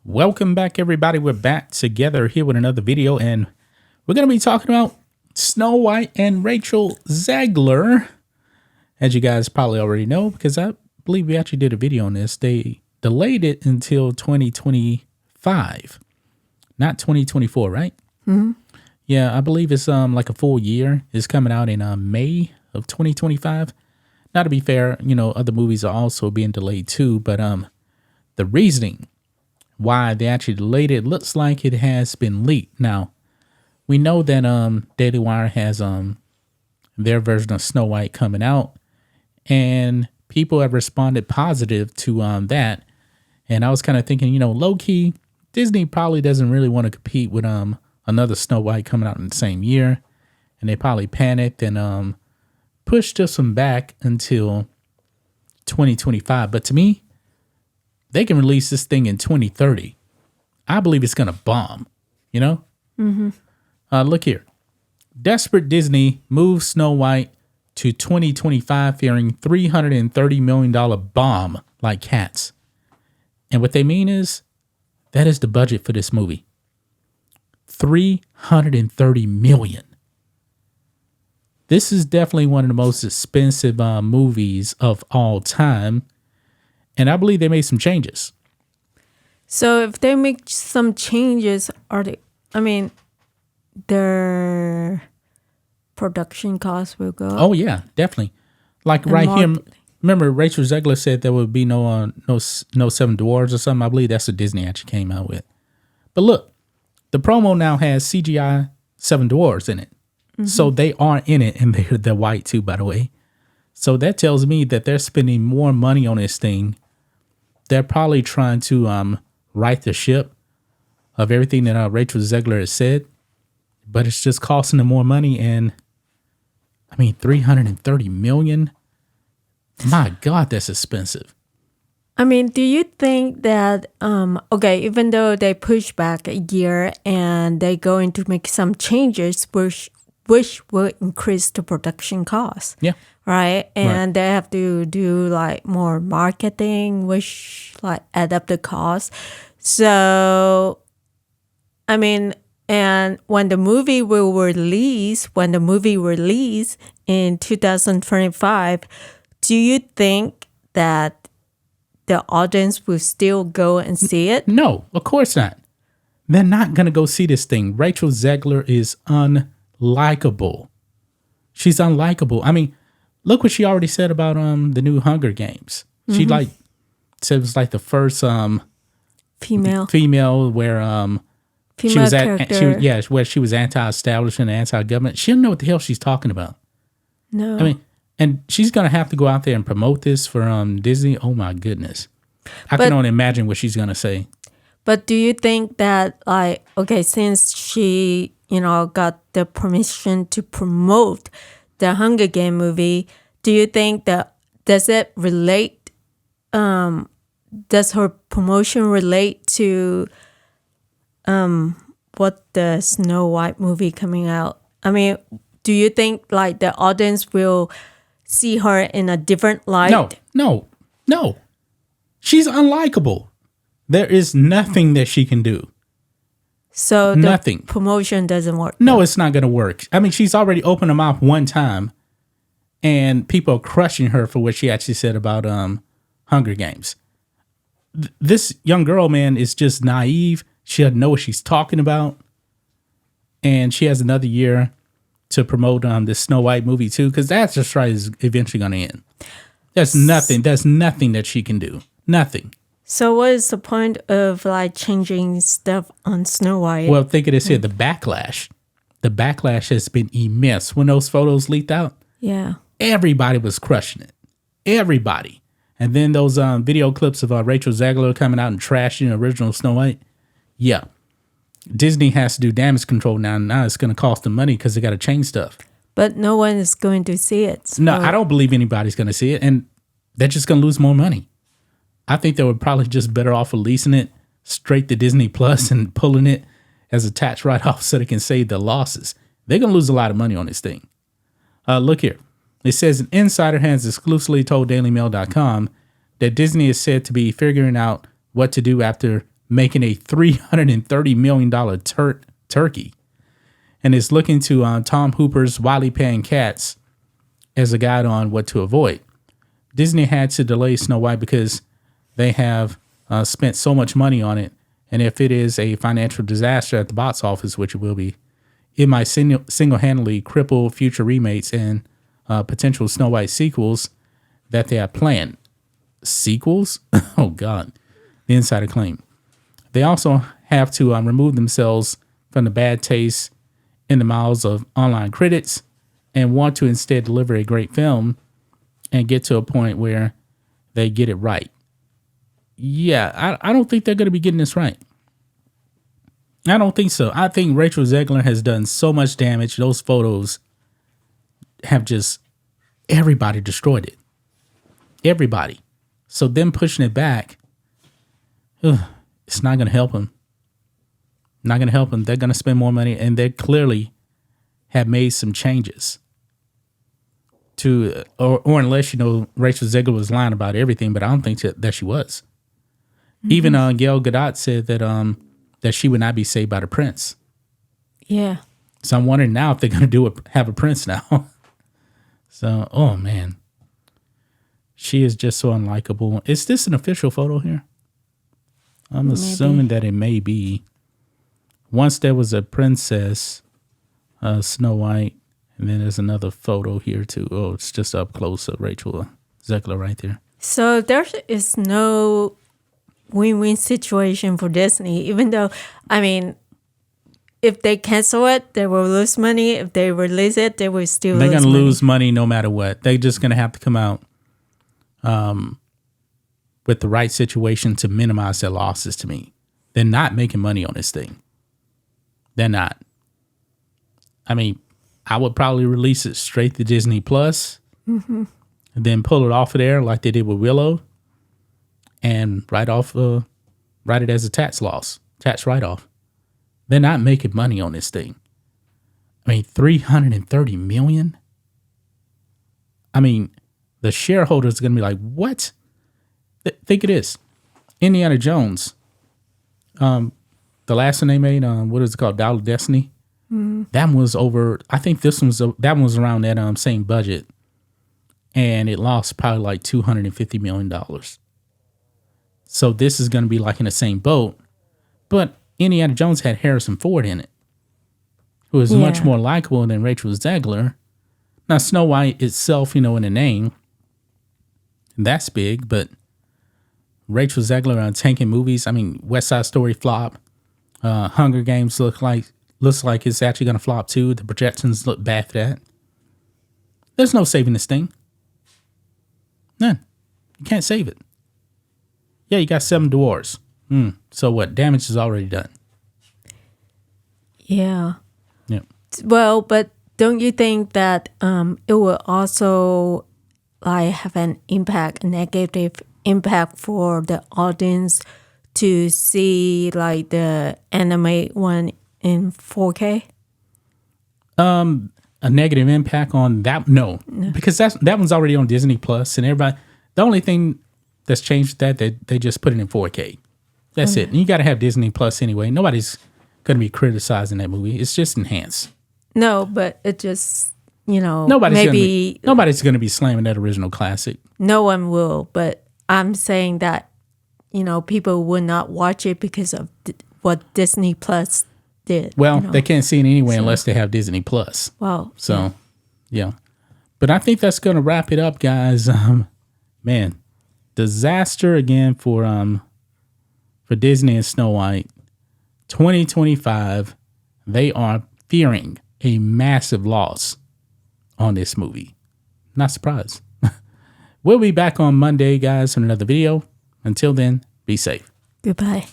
Welcome back, everybody. We're back together here with another video, and we're going to be talking about Snow White and Rachel Zegler. As you guys probably already know, because I believe we actually did a video on this, they delayed it until 2025, not 2024, right? Mm-hmm. Yeah, I believe it's like a full year. It's coming out in May of 2025. Now, to be fair, you know, other movies are also being delayed too, but the reasoning why they actually delayed it looks like it has been leaked. Now, we know that Daily Wire has their version of Snow White coming out, and people have responded positive to that. And I was kind of thinking, you know, low key, Disney probably doesn't really want to compete with another Snow White coming out in the same year, and they probably panicked and pushed this one back until 2025. But to me, they can release this thing in 2030. I believe it's going to bomb, you know? Mm-hmm. Look here. Desperate Disney moves Snow White to 2025 fearing $330 million bomb like cats. And what they mean is, that is the budget for this movie. $330 million. This is definitely one of the most expensive movies of all time. And I believe they made some changes. So if they make some changes, their production costs will go up? Oh, yeah, definitely. Like And right here, marketing. remember Rachel Zegler said there would be no Seven Dwarves or something. I believe that's what Disney actually came out with. But look, the promo now has CGI Seven Dwarves in it. Mm-hmm. So they are in it, and they're white too, by the way. So that tells me that they're spending more money on this thing. They're probably trying to right the ship of everything that Rachel Zegler has said, but it's just costing them more money. And I mean, $330 million. My God, that's expensive. I mean, do you think that, even though they push back a year and they're going to make some changes, which will increase the production costs? Yeah. Right? And they have to do like more marketing, which like add up the cost. So, I mean, and when the movie release in 2025, do you think that the audience will still go and see it? No, of course not. They're not going to go see this thing. Rachel Zegler is unlikable. She's unlikable. I mean, look what she already said about the new Hunger Games. She said it was like the first female where she was character. where she was anti-establishment, anti-government. She didn't know what the hell she's talking about. No. I mean, and she's gonna have to go out there and promote this for Disney. Oh my goodness, I can only imagine what she's gonna say. But do you think that, like, okay, since she, got the permission to promote the Hunger Game movie, do you think that, does her promotion relate to what the Snow White movie coming out? I mean, do you think, like, the audience will see her in a different light? No. She's unlikable. There is nothing that she can do. So nothing. The promotion doesn't work? No, it's not going to work. I mean, she's already opened her mouth one time, and people are crushing her for what she actually said about Hunger Games. This young girl, man, is just naive. She doesn't know what she's talking about. And she has another year to promote this Snow White movie too, because that's just right is eventually going to end. There's nothing that she can do. Nothing. So what is the point of like changing stuff on Snow White? Well, think of this here, the backlash. The backlash has been immense. When those photos leaked out, yeah, everybody was crushing it. Everybody. And then those video clips of Rachel Zegler coming out and trashing the original Snow White. Yeah. Disney has to do damage control now. Now it's going to cost them money because they got to change stuff. But no one is going to see it. So. No, I don't believe anybody's going to see it. And they're just going to lose more money. I think they were probably just better off releasing it straight to Disney Plus and pulling it as a tax write-off so they can save the losses. They're going to lose a lot of money on this thing. Look here. It says an insider has exclusively told DailyMail.com that Disney is said to be figuring out what to do after making a $330 million turkey, and is looking to Tom Hooper's Wily Paying Cats as a guide on what to avoid. Disney had to delay Snow White because they have spent so much money on it, and if it is a financial disaster at the box office, which it will be, it might single-handedly cripple future remakes and potential Snow White sequels that they have planned. Sequels? Oh, God. The insider claim. They also have to remove themselves from the bad taste in the mouths of online critics and want to instead deliver a great film and get to a point where they get it right. Yeah, I don't think they're going to be getting this right. I don't think so. I think Rachel Zegler has done so much damage. Those photos have just, everybody destroyed it. Everybody. So them pushing it back, it's not going to help them. Not going to help them. They're going to spend more money, and they clearly have made some changes to, or unless, Rachel Zegler was lying about everything, but I don't think that she was. Mm-hmm. Even Gail Gadot said that she would not be saved by the prince. Yeah. So I'm wondering now if they're going to have a prince now. So, oh man. She is just so unlikable. Is this an official photo here? I'm assuming that it may be. Once there was a princess, Snow White, and then there's another photo here too. Oh, it's just up close of Rachel Zegler right there. So there is no win-win situation for Disney, even though, if they cancel it, they will lose money. If they release it, they will still lose money. They're going to lose money no matter what. They're just going to have to come out with the right situation to minimize their losses to me. They're not making money on this thing. They're not. I would probably release it straight to Disney Plus, and then pull it off of there like they did with Willow, and write it as a tax write-off. They're not making money on this thing. $330 million. The shareholders are going to be like, what? Think of this. Indiana Jones. The last one they made, what is it called? Dial of Destiny. Mm-hmm. That one was over, I think that one was around that same budget. And it lost probably like $250 million. So this is going to be like in the same boat. But Indiana Jones had Harrison Ford in it, who is much more likable than Rachel Zegler. Now, Snow White itself, in the name, that's big, but Rachel Zegler on tanking movies. West Side Story flop. Hunger Games looks like it's actually going to flop too. The projections look bad for that. There's no saving this thing. None. You can't save it. Yeah, you got 7 dwarves. So what? Damage is already done. Yeah. Yeah. Well, but don't you think that it will also have a negative impact for the audience to see the anime one in 4K? A negative impact on that? No. Because that one's already on Disney Plus, and everybody. The only thing that's changed that they just put it in 4K. That's it. And you got to have Disney Plus anyway. Nobody's going to be criticizing that movie. It's just enhanced. No, but it just nobody's going to be slamming that original classic. No one will, but I'm saying that people will not watch it because of what Disney Plus did. Well, they can't see it anyway unless they have Disney Plus. Well, so yeah. But I think that's going to wrap it up, guys. Man, disaster again for Disney and Snow White. 2025, they are fearing a massive loss on this movie. Not surprised. We'll be back on Monday, guys, on another video. Until then, be safe. Goodbye.